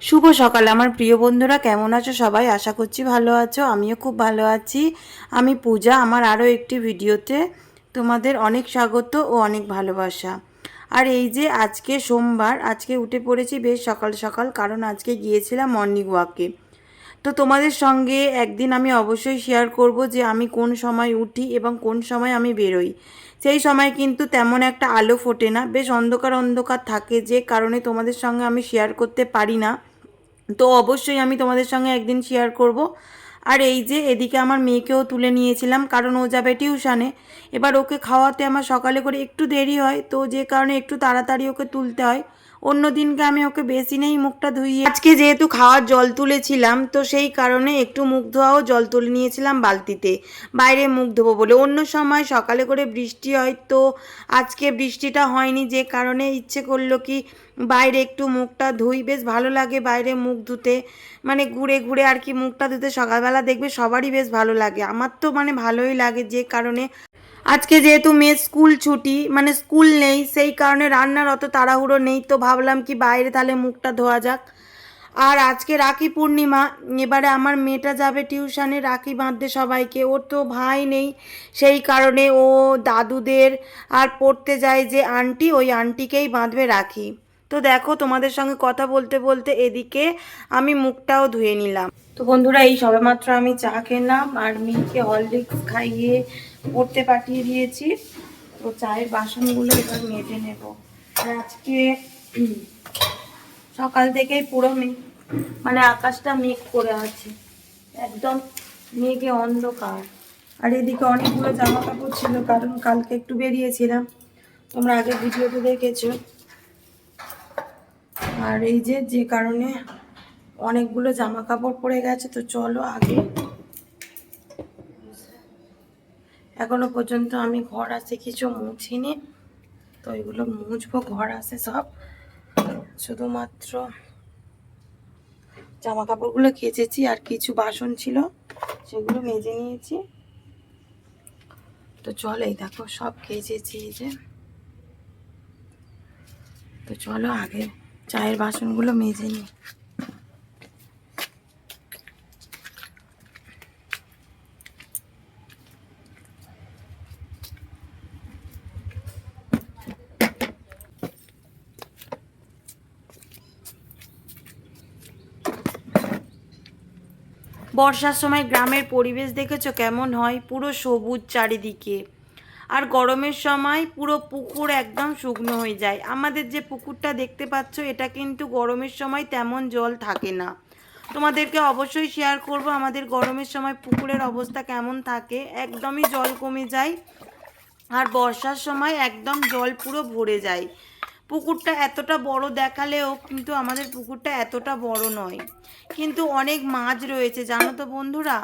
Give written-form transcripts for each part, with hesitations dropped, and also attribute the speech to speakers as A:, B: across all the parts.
A: শুভ সকাল আমার প্রিয় বন্ধুরা, কেমন আছো সবাই? আশা করছি ভালো আছো। আমিও খুব ভালো আছি। আমি পূজা। আমার আরও একটি ভিডিওতে তোমাদের অনেক স্বাগত ও অনেক ভালোবাসা। আর এই যে আজকে সোমবার, আজকে উঠে পড়েছি বেশ সকাল সকাল, কারণ আজকে গিয়েছিলাম মর্নিং ওয়াকে। তো তোমাদের সঙ্গে একদিন আমি অবশ্যই শেয়ার করব যে আমি কোন সময় উঠি এবং কোন সময় আমি বেরোই। সেই সময় কিন্তু তেমন একটা আলো ফোটে না, বেশ অন্ধকার অন্ধকার থাকে, যে কারণে তোমাদের সঙ্গে আমি শেয়ার করতে পারি না। তো অবশ্যই আমি তোমাদের সঙ্গে একদিন শেয়ার করব। আর এই যে এদিকে আমার মেয়েকেও তুলে নিয়েছিলাম, কারণ ও যাবে টিউশানে। এবার ওকে খাওয়াতে আমার সকালে করে একটু দেরি হয়, তো যে কারণে একটু তাড়াতাড়ি ওকে তুলতে হয়। অন্য দিনকে আমি ওকে বেসিনেই মুখটা ধুইয়ে, আজকে যেহেতু খাওয়ার জল তুলেছিলাম তো সেই কারণে একটু মুখ ধোয়াও জল তুলে নিয়েছিলাম বালতিতে, বাইরে মুখ ধোবো বলে। অন্য সময় সকালে করে বৃষ্টি হয়, তো আজকে বৃষ্টিটা হয়নি, যে কারণে ইচ্ছে করলো কি বাইরে একটু মুখটা ধুই। বেশ ভালো লাগে বাইরে মুখ ধুতে, মানে ঘুরে ঘুরে আর কি মুখটা ধুতে। সকালবেলা দেখবে সবারই বেশ ভালো লাগে, আমার তো মানে ভালোই লাগে। যে কারণে আজকে যেহেতু মেয়ের স্কুল ছুটি, মানে স্কুল নেই, সেই কারণে রান্নার অত তাড়াহুড়ো নেই, তো ভাবলাম কি বাইরে তাহলে মুখটা ধোয়া যাক। আর আজকে রাখি পূর্ণিমা, এবারে আমার মেয়েটা যাবে টিউশনে রাখি বাঁধতে সবাইকে। ওর তো ভাই নেই, সেই কারণে ও দাদুদের আর পড়তে যায় যে আন্টি, ওই আন্টিকেই বাঁধবে রাখি। তো দেখো তোমাদের সঙ্গে কথা বলতে বলতে এদিকে আমি মুখটাও ধুয়ে নিলাম। তো বন্ধুরা, এই সবেমাত্র আমি চা খেলাম আর মেয়েকে হরলিক্স খাইয়ে পড়তে পাঠিয়ে দিয়েছি। তো চায়ের বাসনগুলো এবার মেজে নেব। আর আজকে সকাল থেকেই পুরো মানে আকাশটা মেঘ করে আছে, একদম মেঘে অন্ধকার। আর এদিকে অনেকগুলো জামা কাপড় ছিল, কারণ কালকে একটু বেরিয়েছিলাম, তোমরা আগে ভিডিওতে দেখেছো। আর এই যে যে কারণে অনেকগুলো জামা কাপড় পরে গেছে। তো চলো আগে, এখনো পর্যন্ত আমি ঘর আসে কিছু মুছিনি, তো এগুলো মুছবো। ঘর আসে সব, শুধুমাত্র জামা কাপড়গুলো কেচেছি আর কিছু বাসন ছিল সেগুলো মেজে নিয়েছি। তো চলো, এই দেখো সব কেচেছি এই যে। তো চলো আগে চায়ের বাসনগুলো মেজে নিই। বর্ষার সময় গ্রামের পরিবেশ দেখেছো কেমন হয়, পুরো সবুজ চারিদিকে। আর গরমের সময় পুরো পুকুর একদম শুকনো হয়ে যায়। আমাদের যে পুকুরটা দেখতে পাচ্ছ, এটা কিন্তু গরমের সময় তেমন জল থাকে না। তোমাদেরকে অবশ্যই শেয়ার করব আমাদের গরমের সময় পুকুরের অবস্থা কেমন থাকে। একদমই জল কমে যায়, আর বর্ষার সময় একদম জল পুরো ভরে যায়। পুকুরটা এতটা বড় দেখালেও কিন্তু আমাদের পুকুরটা এতটা বড় নয়, কিন্তু অনেক মাছ রয়েছে জানো তো বন্ধুরা।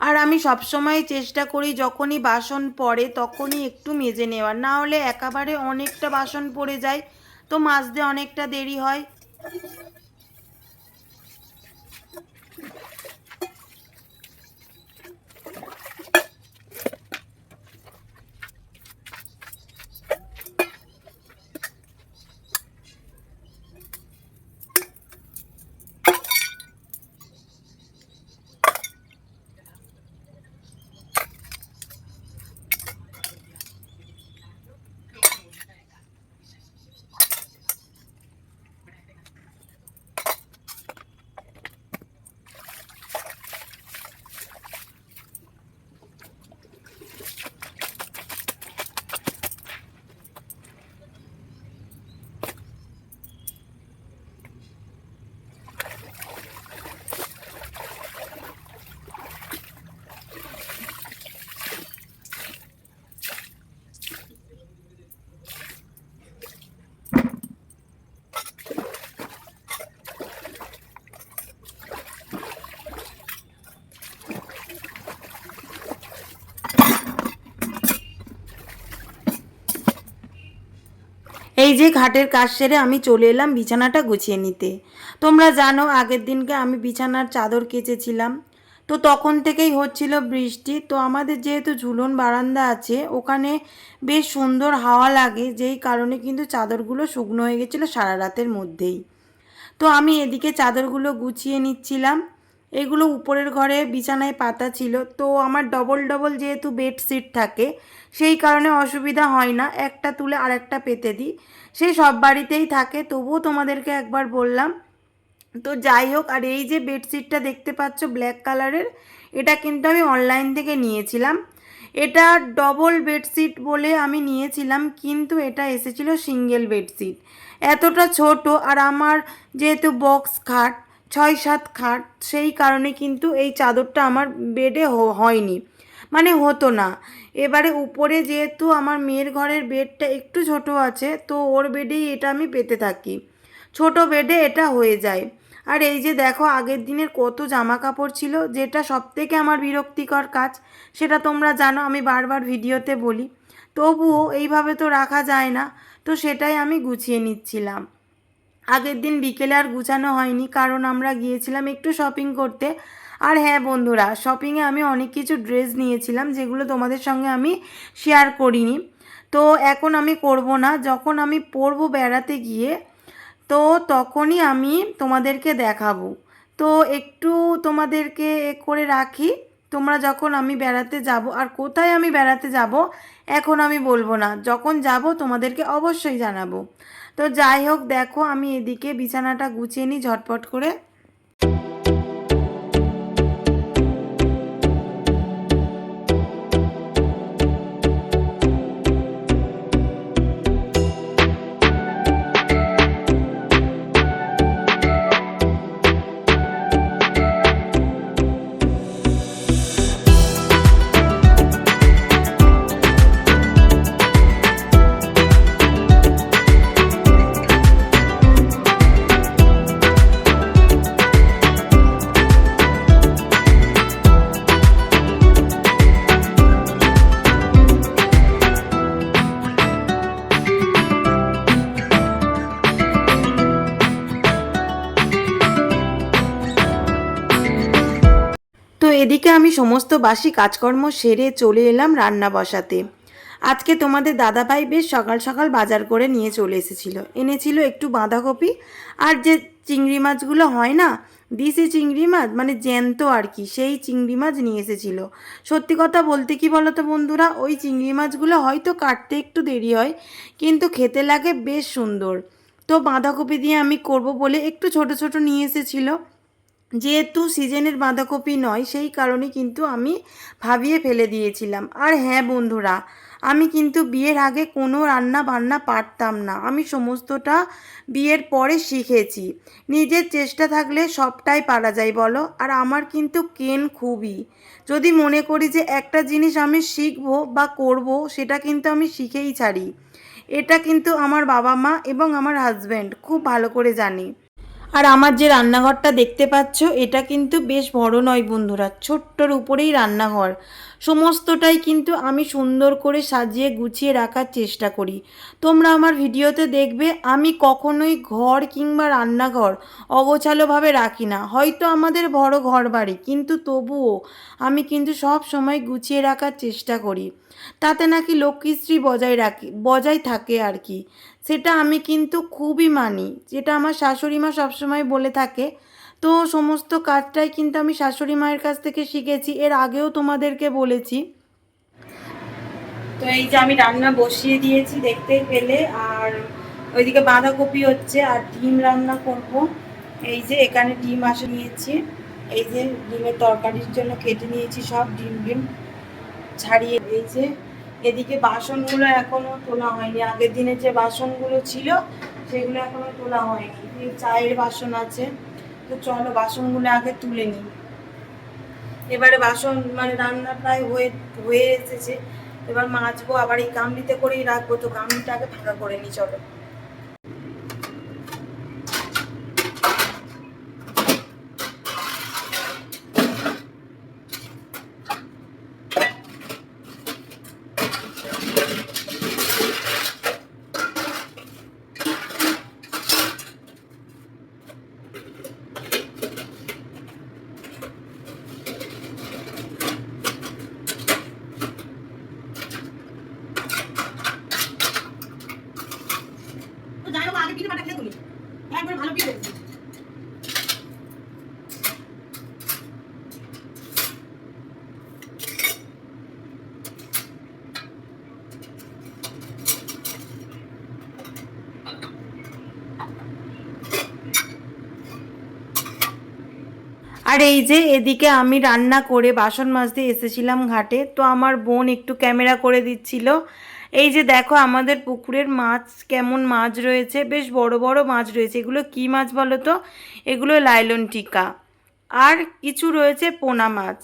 A: আর আমি সবসময় চেষ্টা করি যখনই বাসন পড়ে তখনই একটু মেজে নেওয়ার, না হলে একেবারে অনেকটা বাসন পড়ে যায়, তো মাজতে অনেকটা দেরি হয়। এই যে ঘাটের কাজ সেরে আমি চলে এলাম বিছানাটা গুছিয়ে নিতে। তোমরা জানো আগের দিনকে আমি বিছানার চাদর কেচেছিলাম, তো তখন থেকেই হচ্ছিল বৃষ্টি। তো আমাদের যেহেতু ঝুলন বারান্দা আছে, ওখানে বেশ সুন্দর হাওয়া লাগে, যেই কারণে কিন্তু চাদরগুলো শুকনো হয়ে গেছিলো সারা রাতের মধ্যেই। তো আমি এদিকে চাদরগুলো গুছিয়ে নিচ্ছিলাম। এগুলো উপরের ঘরে বিছানায় পাতা ছিল, তো আমার ডবল ডবল যেহেতু বেডশিট থাকে সেই কারণে অসুবিধা হয় না, একটা তুলে আরেকটা পেতে দিই। সেই সব বাড়িতেই থাকে, তবুও তোমাদেরকে একবার বললাম। তো যাই হোক, আর এই যে বেডশিটটা দেখতে পাচ্ছ ব্ল্যাক কালারের, এটা কিন্তু আমি অনলাইন থেকে নিয়েছিলাম। এটা ডবল বেডশিট বলে আমি নিয়েছিলাম, কিন্তু এটা এসেছিল সিঙ্গেল বেডশিট। এতটা ছোট, আর আমার যেহেতু বক্স খাট 6-7 খাট, সেই কারণে কিন্তু এই চাদরটা আমার বেডে হয়নি, মানে হতো না। এবারে উপরে যেহেতু আমার মেয়ের ঘরের বেডটা একটু ছোট আছে, তো ওর বেডেই এটা আমি পেতে থাকি, ছোট বেডে এটা হয়ে যায়। আর এই যে দেখো, আগের দিনের কত জামা কাপড় ছিল, যেটা সবথেকে আমার বিরক্তিকর কাজ, সেটা তোমরা জানো, আমি বারবার ভিডিওতে বলি, তবুও এইভাবে তো রাখা যায় না। তো সেটাই আমি গুছিয়ে নিচ্ছিলাম। আগের দিন বিকেলে আর গুছানো হয়নি, কারণ আমরা গিয়েছিলাম একটু শপিং করতে। আর হ্যাঁ বন্ধুরা, শপিংয়ে আমি অনেক কিছু ড্রেস নিয়েছিলাম, যেগুলো তোমাদের সঙ্গে আমি শেয়ার করিনি। তো এখন আমি করব না, যখন আমি পরবো বেড়াতে গিয়ে, তো তখনই আমি তোমাদেরকে দেখাবো। তো একটু তোমাদেরকে করে রাখি, তোমরা যখন আমি বেড়াতে যাব, আর কোথায় আমি বেড়াতে যাব এখন আমি বলবো না, যখন যাব তোমাদেরকে অবশ্যই জানাবো। তো যাই হোক, দেখো আমি এদিকে বিছানাটা গুছিয়ে নিই ঝটপট করে। তো এদিকে আমি সমস্ত বাসি কাজকর্ম সেরে চলে এলাম রান্না বসাতে। আজকে তোমাদের দাদাভাই বেশ সকাল সকাল বাজার করে নিয়ে চলে এসেছিল, এনেছিল একটু বাঁধাকপি, আর যে চিংড়ি মাছগুলো হয় না, দিশি চিংড়ি মাছ, মানে জ্যান্ত আর কি, সেই চিংড়ি মাছ নিয়ে এসেছিল। সত্যি কথা বলতে কি বলো তো বন্ধুরা, ওই চিংড়ি মাছগুলো হয়তো কাটতে একটু দেরি হয়, কিন্তু খেতে লাগে বেশ সুন্দর। তো বাঁধাকপি দিয়ে আমি করব বলে একটু ছোট ছোট নিয়ে এসেছিলো। যেহেতু সিজনের বাঁধাকপি নয়, সেই কারণে কিন্তু আমি ভাবিয়ে ফেলে দিয়েছিলাম। আর হ্যাঁ বন্ধুরা, আমি কিন্তু বিয়ের আগে কোনো রান্না বান্না পারতাম না, আমি সমস্তটা বিয়ের পরে শিখেছি। নিজের চেষ্টা থাকলে সবটাই পারা যায় বলো। আর আমার কিন্তু কেন খুবই, যদি মনে করি যে একটা জিনিস আমি শিখবো বা করব, সেটা কিন্তু আমি শিখেই ছাড়ি। এটা কিন্তু আমার বাবা মা এবং আমার হাজব্যান্ড খুব ভালো করে জানে। আর আমার যে রান্নাঘরটা দেখতে পাচ্ছ, এটা কিন্তু বেশ বড় নয় বন্ধুরা, ছোট্টর উপরেই রান্নাঘর। সমস্তটাই কিন্তু আমি সুন্দর করে সাজিয়ে গুছিয়ে রাখার চেষ্টা করি। তোমরা আমার ভিডিওতে দেখবে আমি কখনোই ঘর কিংবা রান্নাঘর অগোছালোভাবে রাখি না। হয়তো আমাদের বড় ঘর বাড়ি, কিন্তু তবুও আমি কিন্তু সব সময় গুছিয়ে রাখার চেষ্টা করি। তাতে নাকি লক্ষ্মীশ্রী বজায় থাকে আর কি, সেটা আমি কিন্তু খুবই মানি, যেটা আমার শাশুড়ি মা সবসময় বলে থাকে। তো সমস্ত কাজটাই কিন্তু আমি শাশুড়ি মায়ের কাছ থেকে শিখেছি, এর আগেও তোমাদেরকে বলেছি। তো এই যে আমি রান্না বসিয়ে দিয়েছি দেখতেই পেলে, আর ওইদিকে বাঁধাকপি হচ্ছে, আর ডিম রান্না করব। এই যে এখানে ডিম নিয়েছি, এই যে ডিমের তরকারির জন্য কেটে নিয়েছি সব ডিম ছাড়িয়ে। এই যে এদিকে বাসনগুলো এখনো তোলা হয়নি, আগের দিনের যে বাসনগুলো ছিল সেগুলো এখনো তোলা হয়নি। এই চায়ের বাসন আছে, তো চলো বাসনগুলো আগে তুলে নিই। এবারে বাসন মানে রান্না প্রায় হয়ে এসেছে, এবার মাজবো, আবার এই গামলিতে করেই রাখবো, তো গামলিটা আগে ফাঁকা করে নিই চলো। আর এই যে এদিকে আমি রান্না করে বাসন মাজতে এসেছিলাম ঘাটে, তো আমার বোন একটু ক্যামেরা করে দিচ্ছিল। এই যে দেখো আমাদের পুকুরের মাছ, কেমন মাছ রয়েছে, বেশ বড় বড় মাছ রয়েছে। এগুলো কি মাছ বলো তো? এগুলো লাইলন টিকা, আর কিছু রয়েছে পোনা মাছ।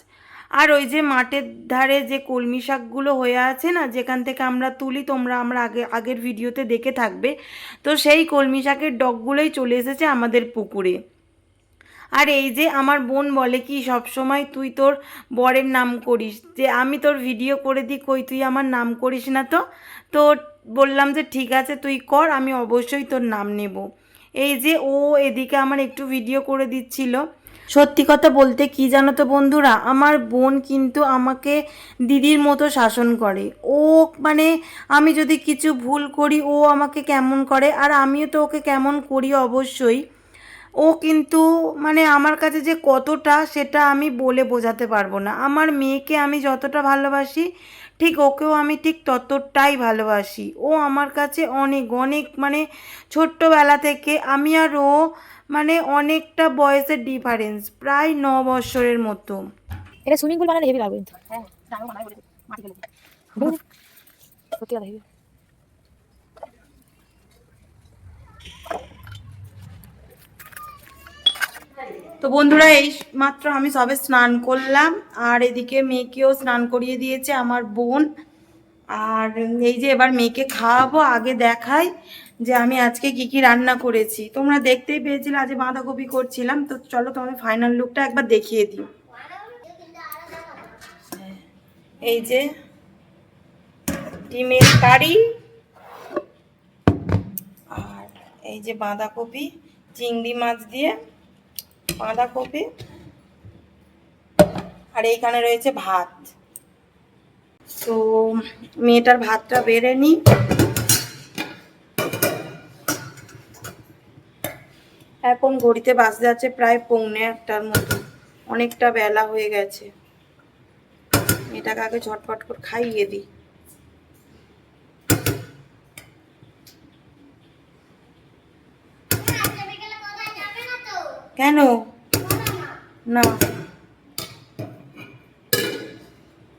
A: আর ওই যে মাঠের ধারে যে কলমি শাকগুলো হয়ে আছে না, যেখান থেকে আমরা তুলি, তোমরা আমরা আগের ভিডিওতে দেখে থাকবে, তো সেই কলমি শাকের ডগগুলোই চলে এসেছে আমাদের পুকুরে। আর এই যে আমার বোন বলে কি সব সময় তুই তোর বরের নাম করিস, যে আমি তোর ভিডিও করে দিই, কই তুই আমার নাম করিস না তো। তো বললাম যে ঠিক আছে তুই কর, আমি অবশ্যই তোর নাম নেব। এই যে ও এদিকে আমার একটু ভিডিও করে দিচ্ছিল। সত্যি কথা বলতে কি জানো তো বন্ধুরা, আমার বোন কিন্তু আমাকে দিদির মতো শাসন করে। ও মানে আমি যদি কিছু ভুল করি ও আমাকে কেমন করে, আর আমিও তো ওকে কেমন করি অবশ্যই। ও কিন্তু মানে আমার কাছে যে কতটা, সেটা আমি বলে বোঝাতে পারবো না। আমার মেয়েকে আমি যতটা ভালোবাসি, ঠিক ওকেও আমি ঠিক ততটাই ভালোবাসি। ও আমার কাছে অনেক অনেক মানে ছোট্টবেলা থেকে আমি আর ও মানে অনেকটা বয়সের ডিফারেন্স, প্রায় 9 বছরের মতো।
B: এটা সুইমিং পুল বানালে হেভি লাগবে কিন্তু। হ্যাঁ, জানো বানাই বলে মাটি ফেলে দিই। সত্যি কথা হেভি।
A: তো বন্ধুরা এই মাত্র আমি সবে স্নান করলাম, আর এদিকে মেয়েকেও স্নান করিয়ে দিয়েছে আমার বোন। আর এই যে এবার মেয়েকে খাওয়াবো, আগে দেখাই যে আমি আজকে কি কি রান্না করেছি। তোমরা দেখতেই পেয়েছিলে আজ বাঁধাকপি করছিলাম, তো চলো তোমাদের ফাইনাল লুকটা একবার দেখিয়ে দিই। এই যে ডিমের কারি, আর এই যে বাঁধাকপি, চিংড়ি মাছ দিয়ে বাঁধাকপি, আর এইখানে রয়েছে ভাত। তো মেয়েটার ভাতটা বেড়ে নি। এখন ঘড়িতে বাজতে যাচ্ছে প্রায় 1:45-র মতো, অনেকটা বেলা হয়ে গেছে। মেয়েটাকে আগে ঝটপট করে খাইয়ে দিই। কেন না,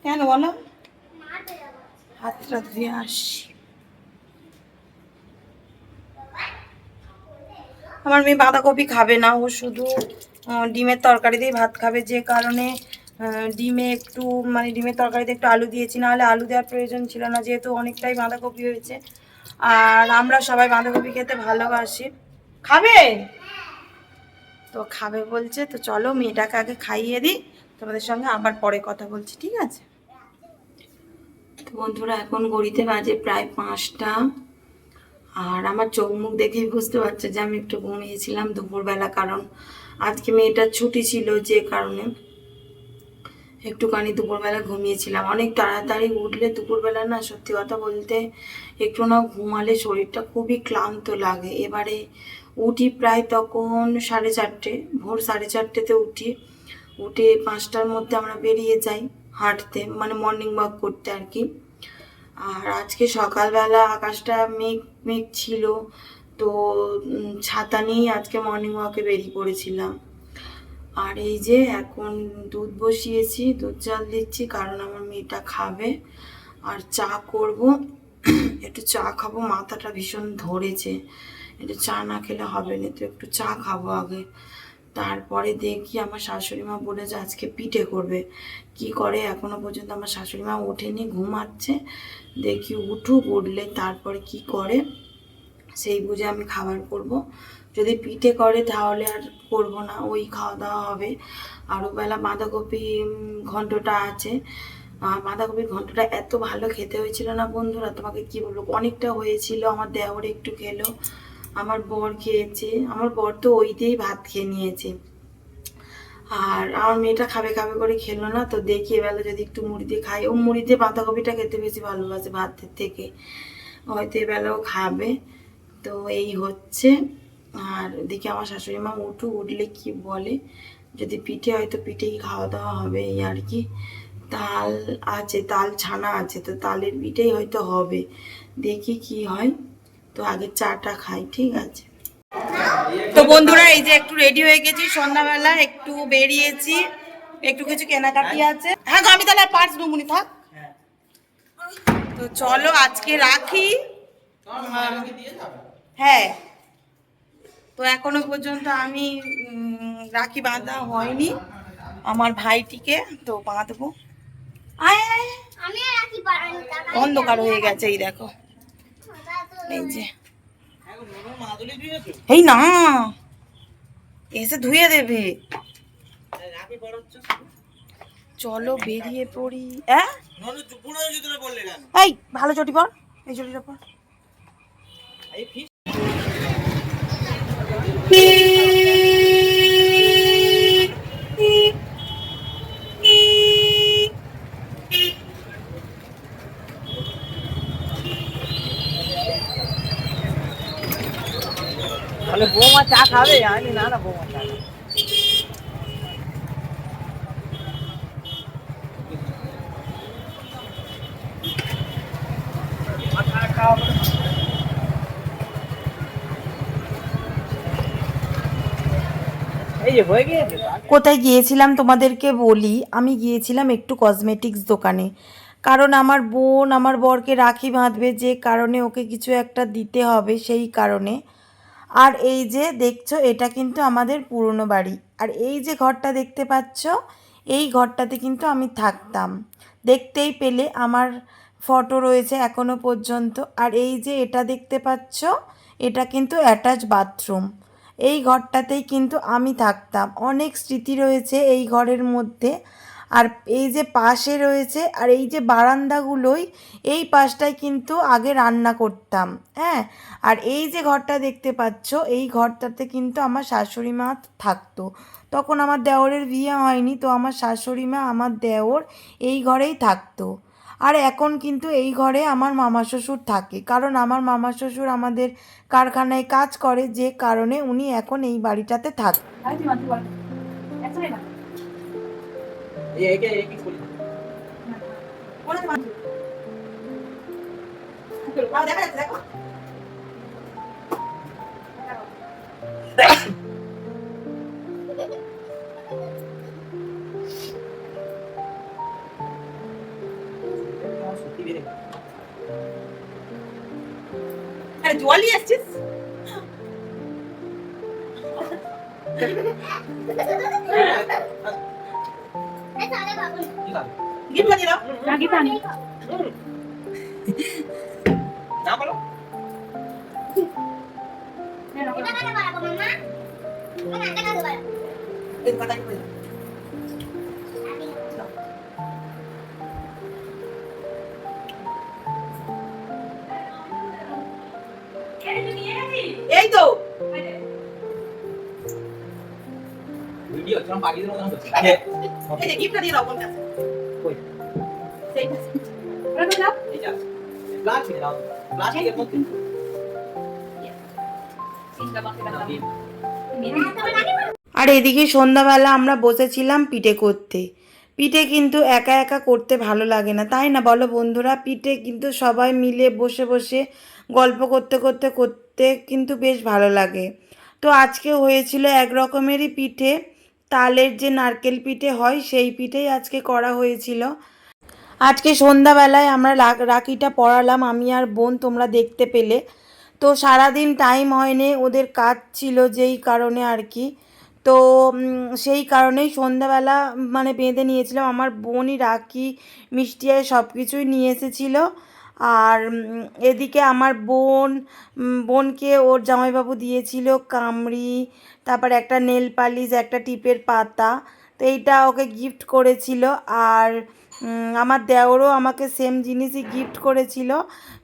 A: কেন বলো? হাতটা ধুয়ে আসছি। আমার মেয়ে বাঁধাকপি খাবে না, ও শুধু ডিমের তরকারি দিয়ে ভাত খাবে, যে কারণে ডিমে একটু মানে ডিমের তরকারিতে একটু আলু দিয়েছি, নাহলে আলু দেওয়ার প্রয়োজন ছিল না, যেহেতু অনেকটাই বাঁধাকপি হয়েছে। আর আমরা সবাই বাঁধাকপি খেতে ভালোবাসি। খাবে তো খাবে বলছে, তো চলো মেয়েটাকে আগে খাইয়ে দিই, তোমাদের সঙ্গে আবার পরে কথা বলছি, ঠিক আছে? তো বন্ধুরা এখন ঘড়িতে বাজে প্রায় 5টা, আর আমার চোখ মুখ দেখেই বুঝতে পারছে যে আমি একটু ঘুমিয়েছিলাম দুপুরবেলা, কারণ আজকে মেয়েটার ছুটি ছিল, যে কারণে একটুখানি দুপুরবেলা ঘুমিয়েছিলাম। অনেক তাড়াতাড়ি উঠলে দুপুরবেলা না, সত্যি কথা বলতে একটু না ঘুমালে শরীরটা খুবই ক্লান্ত লাগে। এবারে উঠি প্রায় তখন 4:30, ভোর 4:30-তে উঠি। উঠে 5টার মধ্যে আমরা বেরিয়ে যাই হাঁটতে, মানে মর্নিং ওয়াক করতে আর কি। আর আজকে সকালবেলা আকাশটা মেঘ মেঘ ছিল, তো ছাতা নিয়েই আজকে মর্নিং ওয়াকে বেরিয়ে পড়েছিলাম। আর এই যে এখন দুধ বসিয়েছি, দুধ জাল দিচ্ছি, কারণ আমার মেয়েটা খাবে। আর চা করব, একটু চা খাবো, মাথাটা ভীষণ ধরেছে, একটু চা না খেলে হবে না, তো একটু চা খাবো আগে। তারপরে দেখি আমার শাশুড়ি মা বলেছে আজকে পিঠে করবে, কি করে এখনো পর্যন্ত আমার শাশুড়ি মা ওঠেনি, ঘুমাচ্ছে। দেখি উঠুক, উঠলে তারপরে কি করে সেই বুঝে আমি খাবার করব। যদি পিঠে করে তাহলে আর করব না, ওই খাওয়া দাওয়া হবে। আর ওবেলা বাঁধাকপি ঘন্টটা আছে, বাঁধাকপির ঘন্টটা এত ভালো খেতে হয়েছিল না বন্ধুরা, তোমাকে কি বলবো, অনেকটা হয়েছিল। আমার দেওর একটু খেলো, আমার বর খেয়েছে, আমার বর তো ওই দিয়েই ভাত খেয়ে নিয়েছে। আর আমার মেয়েটা খাবে খাবে করে খেলো না, তো দেখি এবেলা যদি একটু মুড়ি দিয়ে খাই। ও মুড়ি দিয়ে বাঁধাকপিটা খেতে বেশি ভালোবাসে ভাতের থেকে, হয়তো এবেলাও খাবে। তো এই হচ্ছে। আর দেখি আমার শাশুড়ি মা উঠলে কি বলে, যদি পিঠে হয় তো পিঠেই খাওয়া দাওয়া হবে, এই আর কি। তাল আছে, তাল ছানা আছে, তো তালের পিঠেই হয়তো হবে, দেখি কি হয়। তো আগে চাটা খাই, ঠিক আছে? তো বন্ধুরা এই যে একটু রেডি হয়ে গেছি, সন্ধ্যাবেলা একটু বেরিয়েছি, একটু কিছু কেনাকাটি আছে। হ্যাঁ গো, আমি তাহলে পার্স ডুমুনি থাক। তো চলো আজকে রাখি। হ্যাঁ, তো এখনো পর্যন্ত আমি রাখি বাঁধা হয়নি আমার ভাইটিকে, তো বাঁধবো। আয় আয়, অন্ধকার হয়ে গেছে, এই দেখো, এই যে, এই না এসে ধুয়ে দেবে। চলো বেরিয়ে পড়ি। এই ভালো চটি পর, এই চটিটা পর।
C: তাহলে বৌমা চা খাবে? আমি না না, বৌমা চা খাবে। এই যে হয়ে গিয়েছে।
A: কোথায় গিয়েছিলাম তোমাদেরকে বলি, আমি গিয়েছিলাম একটু কসমেটিক্স দোকানে, কারণ আমার বোন আমার বরকে রাখি বাঁধবে, যে কারণে ওকে কিছু একটা দিতে হবে সেই কারণে। আর এই যে দেখছো, এটা কিন্তু আমাদের পুরনো বাড়ি, আর এই যে ঘরটা দেখতে পাচ্ছ, এই ঘরটাতে কিন্তু আমি থাকতাম। দেখতেই পেলে আমার ফটো রয়েছে এখনো পর্যন্ত। আর এই যে এটা দেখতে পাচ্ছ, এটা কিন্তু অ্যাটাচ বাথরুম। এই ঘরটাতেই কিন্তু আমি থাকতাম, অনেক স্মৃতি রয়েছে এই ঘরের মধ্যে। আর এই যে পাশে রয়েছে, আর এই যে বারান্দাগুলোই, এই পাশটায় কিন্তু আগে রান্না করতাম। হ্যাঁ, আর এই যে ঘরটা দেখতে পাচ্ছ, এই ঘরটাতে কিন্তু আমার শাশুড়ি মা থাকতো। তখন আমার দেওরের বিয়ে হয়নি, তো আমার শাশুড়ি মা আমার দেওর এই ঘরেই থাকতো। আর এখন কিন্তু এই ঘরে আমার মামা শ্বশুর থাকে, কারণ আমার মামা শ্বশুর আমাদের কারখানায় কাজ করে, যে কারণে উনি এখন এই বাড়িটাতে থাকে। জলই আসছিস, গিফট দিয়ে দাও।
B: আগে পানি
C: না বলো।
A: এই কথাই বলি। এই তো
C: ভিডিও চল পাগিদের মতন হচ্ছে।
A: এই যে গিফটটা দিয়ে দাও কোনটা?
C: কই?
A: সেইটা।
C: এইটা। প্লাস্টিক দাও। প্লাস্টিকের মধ্যে।
A: আর এদিকে সন্ধ্যাবেলা আমরা বসেছিলাম পিঠে করতে। পিঠে কিন্তু একা একা করতে ভালো লাগে না, তাই না বলো বন্ধুরা? পিঠে কিন্তু সবাই মিলে বসে বসে গল্প করতে করতে করতে কিন্তু বেশ ভালো লাগে। তো আজকে হয়েছিল এক রকমেরই পিঠে, তালের যে নারকেল পিঠে হয় সেই পিঠেই আজকে করা হয়েছিল। আজকে সন্ধ্যাবেলায় আমরা রাখিটা পরালাম আমি আর বোন, তোমরা দেখতে পেলে। তো সারাদিন টাইম হয়নি, ওদের কাজ ছিল যেই কারণে আর কি। তো সেই কারণেই সন্ধ্যাবেলা মানে বেঁধে নিয়েছিলাম। আমার বোনই রাখি, মিষ্টি আর সব কিছুই নিয়ে এসেছিলো। আর এদিকে আমার বোনকে ওর জামাইবাবু দিয়েছিল কামড়ি, তারপর একটা নেল পালিশ, একটা টিপের পাতা। তো এইটা ওকে গিফট করেছিল। আর আমার দেওরও আমাকে সেম জিনিসই গিফট করেছিল।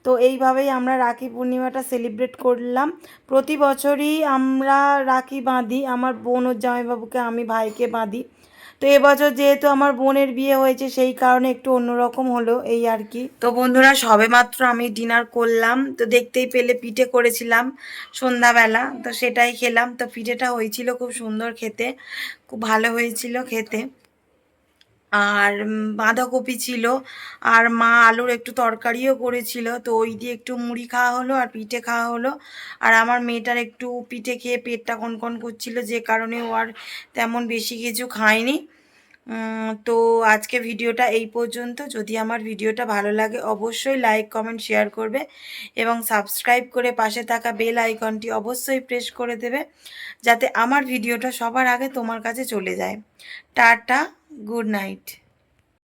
A: তো এইভাবেই আমরা রাখি পূর্ণিমাটা সেলিব্রেট করলাম। প্রতি বছরই আমরা রাখি বাঁধি, আমার বোন ওর জামাইবাবুকে, আমি ভাইকে বাঁধি। তো এবছর যেহেতু আমার বোনের বিয়ে হয়েছে সেই কারণে একটু অন্যরকম হলো এই আর কি। তো বন্ধুরা সবেমাত্র আমি ডিনার করলাম, তো দেখতেই পেলে পিঠে করেছিলাম সন্ধ্যাবেলা, তো সেটাই খেলাম। তো পিঠেটা হয়েছিল খুব সুন্দর খেতে, খুব ভালো হয়েছিল খেতে। আর বাঁধাকপি ছিল, আর মা আলুর একটু তরকারিও করেছিল, তো ওই দিয়ে একটু মুড়ি খাওয়া হলো আর পিঠে খাওয়া হলো। আর আমার মেয়েটার একটু পিঠে খেয়ে পেটটা কনকন করছিল, যে কারণে ও আর তেমন বেশি কিছু খায়নি। তো আজকে ভিডিওটা এই পর্যন্ত। যদি আমার ভিডিওটা ভালো লাগে অবশ্যই লাইক কমেন্ট শেয়ার করবে এবং সাবস্ক্রাইব করে পাশে থাকা বেল আইকনটি অবশ্যই প্রেস করে দেবে, যাতে আমার ভিডিওটা সবার আগে তোমার কাছে চলে যায়। Tata, good night.